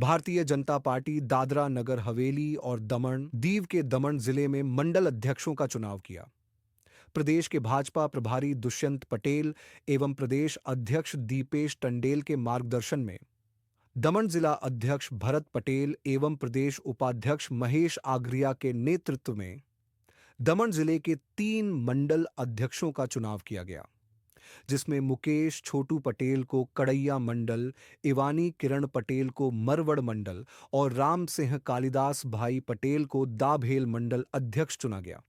Bharatiya Janata party Dadra Nagar Haveli और दमन दीव के दमन जिले में मंडल अध्यक्षों का चुनाव किया। प्रदेश के भाजपा प्रभारी दुष्यंत पटेल एवं प्रदेश अध्यक्ष दीपेश टंडेल के मार्गदर्शन में दमन जिला अध्यक्ष भरत पटेल एवं प्रदेश उपाध्यक्ष महेश आगरिया के नेतृत्व में दमन जिले के 3 मंडल अध्यक्षों का चुनाव किया गया, जिसमें मुकेश छोटू पटेल को कड़ैया मंडल, इवानी किरण पटेल को मरवड़ मंडल और राम सिंह कालिदास भाई पटेल को दाभेल मंडल अध्यक्ष चुना गया।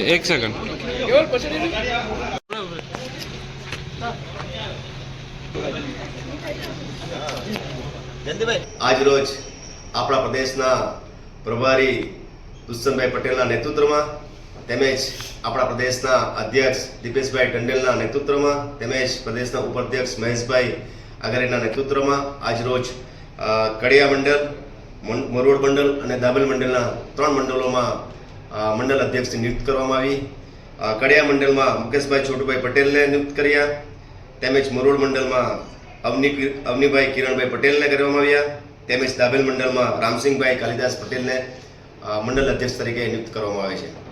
एक सेकंड आज रोज अपना प्रदेशना प्रभारी दुष्यंतभाई पटेलना नेतृत्वमां तेमज अपना प्रदेशना अध्यक्ष दीपेशभाई टंडेलना नेतृत्वमां तेमज प्रदेशना उपाध्यक्ष महेशभाई आगरियाना नेतृत्वमां आज रोज कड़िया मंडल, मरोड़ मंडल और दाभेल मंडलना 3 मंडलों मंडल अध्यक्ष नियुक्त करवामां आवी। कड़िया मंडल में मुकेशभाई छोटूभाई पटेल ने नियुक्त कर्या, तेमज मरोड़ मंडल में अवनीभाई किरणभाई पटेल ने करवामां आव्या, तेमज दाभेल मंडल में रामसिंहभाई कालिदास पटेल ने मंडल अध्यक्ष तरीके नियुक्त करवामां आवे छे।